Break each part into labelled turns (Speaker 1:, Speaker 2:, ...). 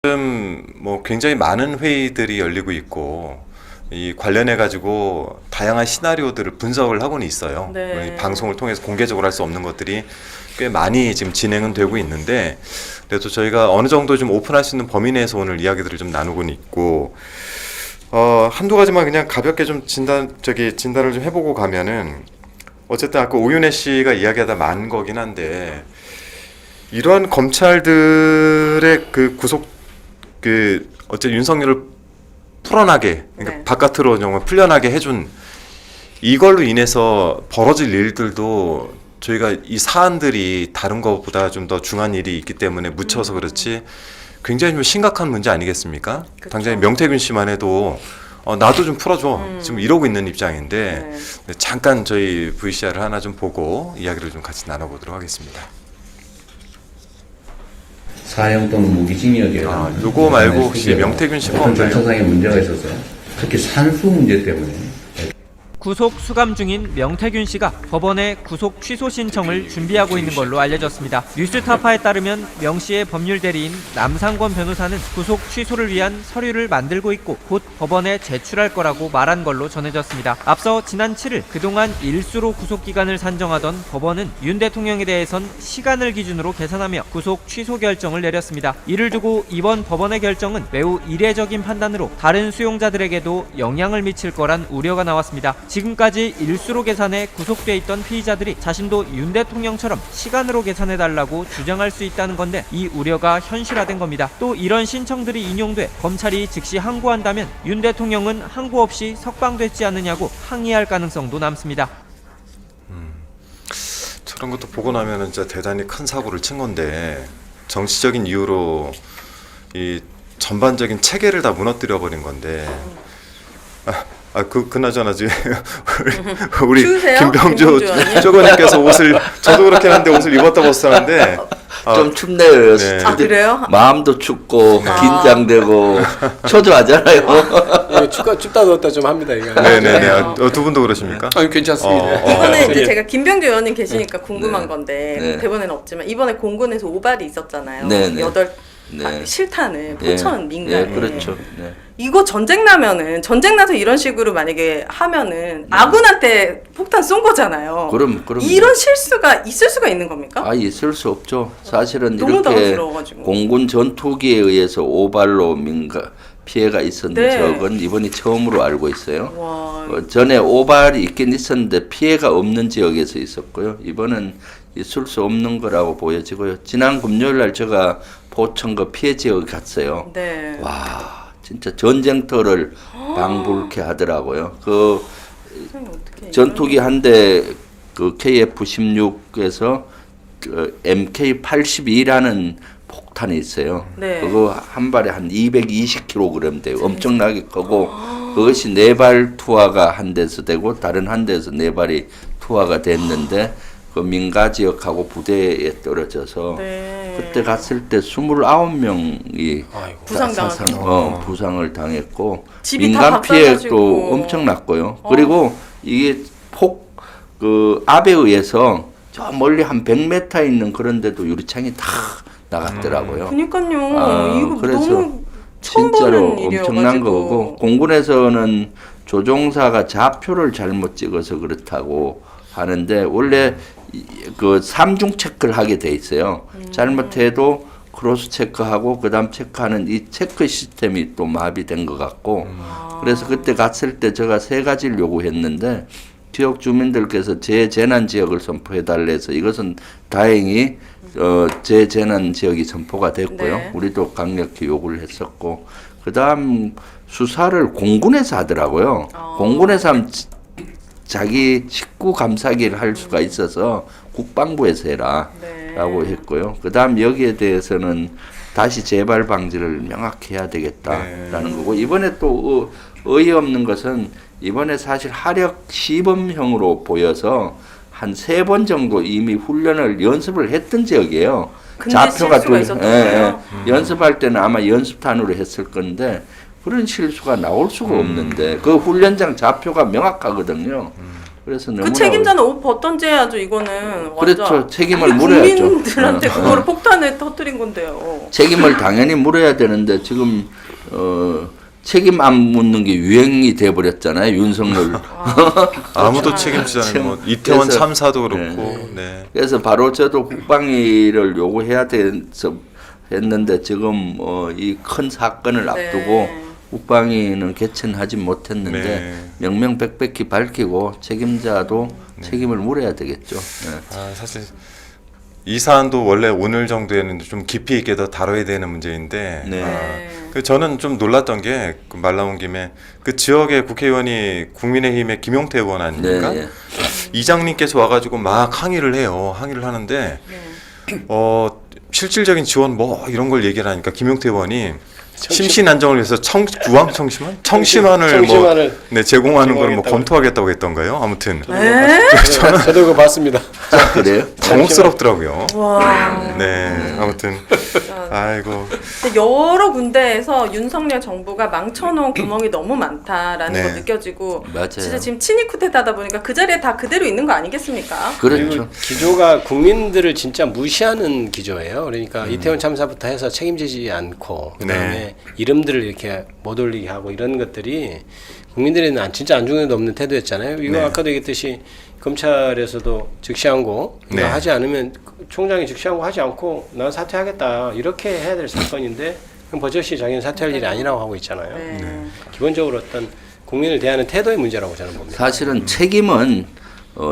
Speaker 1: 지금 뭐 굉장히 많은 회의들이 열리고 있고 이 관련해 가지고 다양한 시나리오들을 분석을 하고는 있어요.
Speaker 2: 네.
Speaker 1: 이 방송을 통해서 공개적으로 할 수 없는 것들이 꽤 많이 지금 진행은 되고 있는데, 그래도 저희가 어느 정도 좀 오픈할 수 있는 범위 내에서 오늘 이야기들을 좀 나누고는 있고, 한두 가지만 그냥 가볍게 좀 진단을 좀 해보고 가면은, 어쨌든 아까 오윤혜 씨가 이야기하다 만 거긴 한데, 이러한 검찰들의 그 어째 윤석열을 풀어나게, 그러니까
Speaker 2: 네.
Speaker 1: 바깥으로 정말 풀려나게 해준, 이걸로 인해서 벌어질 일들도 저희가 이 사안들이 다른 것보다 좀 더 중한 일이 있기 때문에 묻혀서 그렇지 굉장히 좀 심각한 문제 아니겠습니까?
Speaker 2: 그쵸.
Speaker 1: 당장 명태균 씨만 해도 나도 좀 풀어줘, 지금 이러고 있는 입장인데,
Speaker 2: 네.
Speaker 1: 잠깐 저희 VCR을 하나 좀 보고 이야기를 좀 같이 나눠보도록 하겠습니다.
Speaker 3: 사형 또는 무기징역이라.
Speaker 1: 요거 말고 혹시 명태균 씨
Speaker 3: 어떤
Speaker 1: 포함돼요?
Speaker 3: 절차상의 문제가 있었어요. 특히 산수 문제 때문에.
Speaker 4: 구속 수감 중인 명태균 씨가 법원에 구속 취소 신청을 준비하고 있는 걸로 알려졌습니다. 뉴스타파에 따르면 명 씨의 법률 대리인 남상권 변호사는 구속 취소를 위한 서류를 만들고 있고 곧 법원에 제출할 거라고 말한 걸로 전해졌습니다. 앞서 지난 7일 그동안 일수로 구속 기간을 산정하던 법원은 윤 대통령에 대해선 시간을 기준으로 계산하며 구속 취소 결정을 내렸습니다. 이를 두고 이번 법원의 결정은 매우 이례적인 판단으로 다른 수용자들에게도 영향을 미칠 거란 우려가 나왔습니다. 지금까지 일수로 계산해 구속돼 있던 피의자들이 자신도 윤 대통령처럼 시간으로 계산해달라고 주장할 수 있다는 건데, 이 우려가 현실화된 겁니다. 또 이런 신청들이 인용돼 검찰이 즉시 항고한다면 윤 대통령은 항고 없이 석방됐지 않느냐고 항의할 가능성도 남습니다.
Speaker 1: 저런 것도 보고 나면은 진짜 대단히 큰 사고를 친 건데, 정치적인 이유로 이 전반적인 체계를 다 무너뜨려 버린 건데, 그나저나 지금 우리
Speaker 2: 추우세요?
Speaker 1: 김병주
Speaker 2: 김병주
Speaker 1: 쪼거님께서 옷을, 저도 그렇게 하는데 옷을 입었다 벗었는데
Speaker 5: 좀 춥네요.
Speaker 1: 네.
Speaker 2: 아, 그래요?
Speaker 5: 마음도 춥고 긴장되고 초조하잖아요.
Speaker 6: 예, 춥다 더웠다 좀 합니다 이거.
Speaker 1: 네네네. 두 분도 그러십니까?
Speaker 6: 아니 괜찮습니다.
Speaker 2: 이번에 이제
Speaker 6: 예.
Speaker 2: 제가 김병주 의원님 계시니까 궁금한
Speaker 5: 네.
Speaker 2: 건데
Speaker 5: 네.
Speaker 2: 대본에는 없지만 이번에 공군에서 오발이 있었잖아요.
Speaker 5: 네, 네.
Speaker 2: 8
Speaker 5: 네.
Speaker 2: 실탄을
Speaker 5: 예,
Speaker 2: 포천 민간에.
Speaker 5: 예, 그렇죠. 네.
Speaker 2: 이거 전쟁 나서 이런 식으로 만약에 하면은 아군한테 폭탄 쏜 거잖아요.
Speaker 5: 그럼
Speaker 2: 이런 실수가 있을 수가 있는 겁니까?
Speaker 5: 있을 수 없죠. 사실은
Speaker 2: 너무
Speaker 5: 이렇게
Speaker 2: 당황스러워가지고.
Speaker 5: 공군 전투기에 의해서 오발로 피해가 있었는
Speaker 2: 네.
Speaker 5: 적은 이번이 처음으로 알고 있어요.
Speaker 2: 와,
Speaker 5: 전에 오발이 있긴 있었는데 피해가 없는 지역에서 있었고요. 이번은 있을 수 없는 거라고 보여지고요. 지난 금요일 날 제가 포천 그 피해 지역에 갔어요.
Speaker 2: 네.
Speaker 5: 와, 진짜 전쟁터를 방불케 하더라고요. 그
Speaker 2: 선생님 어떻게
Speaker 5: 전투기 한 대 그 KF-16에서 MK-82라는 폭탄이 있어요.
Speaker 2: 네.
Speaker 5: 그거 한 발에 한 220kg 돼요. 엄청나게 크고 그것이 4발 투하가 한 대에서 되고 다른 한 대에서 4발이 투하가 됐는데 그 민가 지역하고 부대에 떨어져서
Speaker 2: 네.
Speaker 5: 그때 갔을 때 29명이
Speaker 6: 아이고.
Speaker 2: 부상당하죠.
Speaker 5: 부상을 당했고
Speaker 2: 집이 다
Speaker 5: 민간 피해도
Speaker 2: 박살나시고.
Speaker 5: 엄청났고요. 그리고 이게 압에 의해서 저 멀리 한 100m 있는 그런 데도 유리창이 다 나갔더라고요.
Speaker 2: 그러니까요. 이거
Speaker 5: 그래서
Speaker 2: 너무 처음
Speaker 5: 진짜로
Speaker 2: 보는 일이어가지고.
Speaker 5: 엄청난 거고, 공군에서는 조종사가 좌표를 잘못 찍어서 그렇다고 하는데 원래 그 3중 체크를 하게 돼 있어요. 잘못해도 크로스 체크하고 그다음 체크하는 이 체크 시스템이 또 마비된 것 같고, 그래서 그때 갔을 때 제가 3가지를 요구했는데 지역 주민들께서 재재난 지역을 선포해 달래서 이것은 다행히 재재난 지역이 선포가 됐고요.
Speaker 2: 네.
Speaker 5: 우리도 강력히 요구를 했었고, 그다음 수사를 공군에서 하더라고요. 공군에서 하면 자기 식구 감사기를 할 수가 있어서 국방부에서 해라
Speaker 2: 네.
Speaker 5: 라고 했고요. 그 다음 여기에 대해서는 다시 재발 방지를 명확히 해야 되겠다라는 거고, 이번에 또 어이없는 것은 이번에 사실 하력 시범형으로 보여서 한 3번 정도 이미 훈련을 연습을 했던 지역이에요.
Speaker 2: 근데 실수가 있었던 거예요?
Speaker 5: 연습할 때는 아마 연습탄으로 했을 건데 그런 실수가 나올 수가 없는데 그 훈련장 좌표가 명확하거든요. 그래서 너무나
Speaker 2: 그 책임자는 옷 벗던지해야죠. 이거는
Speaker 5: 그렇죠.
Speaker 2: 완전
Speaker 5: 책임을
Speaker 2: 아니,
Speaker 5: 물어야죠.
Speaker 2: 국민들한테
Speaker 5: 어,
Speaker 2: 그거를 폭탄을 터뜨린 건데요.
Speaker 5: 책임을 당연히 물어야 되는데 지금 책임 안 묻는 게 유행이 돼 버렸잖아요. 윤석열.
Speaker 1: 아무도 책임지지 않는 뭐 이태원
Speaker 5: 그래서-
Speaker 1: 참사도 그렇고. 네.
Speaker 5: 그래서 바로 저도 국방위를 요구해야 돼서 했는데 지금 이 큰 사건을 앞두고 국방위는 개천하지 못했는데
Speaker 1: 네.
Speaker 5: 명명백백히 밝히고 책임자도 책임을 물어야 되겠죠. 네.
Speaker 1: 아, 사실 이 사안도 원래 오늘 정도에는 좀 깊이 있게 더 다뤄야 되는 문제인데
Speaker 5: 네.
Speaker 1: 저는 좀 놀랐던 게 말 나온 김에 그 지역의 국회의원이 국민의힘의 김용태 의원 아닙니까?
Speaker 5: 네.
Speaker 1: 이장님께서 와가지고 막 항의를 해요. 항의를 하는데
Speaker 2: 네.
Speaker 1: 실질적인 지원 뭐 이런 걸 얘기를 하니까 김용태 의원이 심신 안정을 위해서 구황 청심환? 청심환을 뭐
Speaker 6: 청심환을
Speaker 1: 네, 제공하는 걸 뭐
Speaker 6: 제공하겠다고.
Speaker 1: 검토하겠다고 했던가요? 아무튼
Speaker 6: 저도 그거 봤습니다.
Speaker 5: 그래요?
Speaker 1: 당혹스럽더라고요.
Speaker 2: 와.
Speaker 1: 네, 아무튼 아이고.
Speaker 2: 근데 여러 군데에서 윤석열 정부가 망쳐놓은 구멍이 너무 많다라는
Speaker 1: 네.
Speaker 2: 거 느껴지고
Speaker 5: 맞아요.
Speaker 2: 진짜 지금 친이 쿠데타다 보니까 그 자리에 다 그대로 있는 거 아니겠습니까?
Speaker 5: 그렇죠.
Speaker 6: 그리고 기조가 국민들을 진짜 무시하는 기조예요. 그러니까 이태원 참사부터 해서 책임지지 않고 그다음에
Speaker 1: 네.
Speaker 6: 이름들을 이렇게 못 올리게 하고 이런 것들이 국민들에는 진짜 안중에도 없는 태도였잖아요. 이거
Speaker 1: 네.
Speaker 6: 아까도 얘기했듯이 검찰에서도 즉시항고 이거
Speaker 1: 네.
Speaker 6: 하지 않으면 총장이 즉시항고 하지 않고 난 사퇴하겠다 이렇게 해야 될 사건인데 그럼 버젓이 자기는 사퇴할 일이 아니라고 하고 있잖아요.
Speaker 2: 네.
Speaker 6: 기본적으로 어떤 국민을 대하는 태도의 문제라고 저는 봅니다.
Speaker 5: 사실은 책임은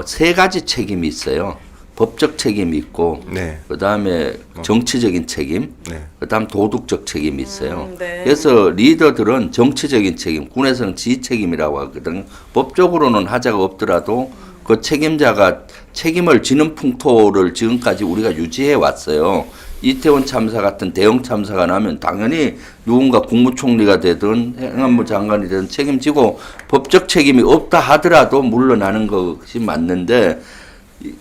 Speaker 5: 세 가지 책임이 있어요. 법적 책임이 있고
Speaker 1: 네.
Speaker 5: 그다음에 정치적인 책임,
Speaker 1: 네.
Speaker 5: 그다음 도덕적 책임이 있어요.
Speaker 2: 네.
Speaker 5: 그래서 리더들은 정치적인 책임, 군에서는 지휘 책임이라고 하거든. 법적으로는 하자가 없더라도 그 책임자가 책임을 지는 풍토를 지금까지 우리가 유지해 왔어요. 이태원 참사 같은 대형 참사가 나면 당연히 누군가 국무총리가 되든 행안부 장관이 되든 책임지고 법적 책임이 없다 하더라도 물러나는 것이 맞는데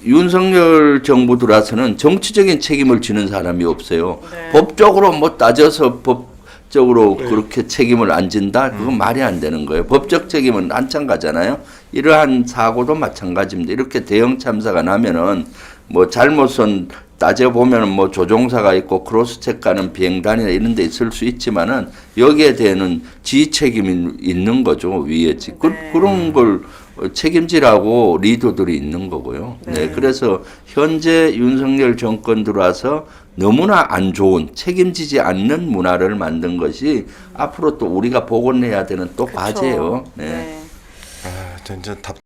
Speaker 5: 윤석열 정부 들어와서는 정치적인 책임을 지는 사람이 없어요.
Speaker 2: 네.
Speaker 5: 법적으로 뭐 따져서 법적으로 그렇게 책임을 안 진다? 그건 말이 안 되는 거예요. 법적 책임은 한참 가잖아요. 이러한 사고도 마찬가지입니다. 이렇게 대형 참사가 나면은 뭐 잘못은 따져보면은 뭐 조종사가 있고 크로스체크 하는 비행단이나 이런 데 있을 수 있지만은 여기에 대해는 지휘 책임이 있는 거죠. 위에. 그런 걸 책임지라고 리더들이 있는 거고요. 네. 그래서 현재 윤석열 정권 들어와서 너무나 안 좋은 책임지지 않는 문화를 만든 것이 앞으로 또 우리가 복원해야 되는 또 과제예요. 네.
Speaker 2: 네.
Speaker 1: 아, 완전 답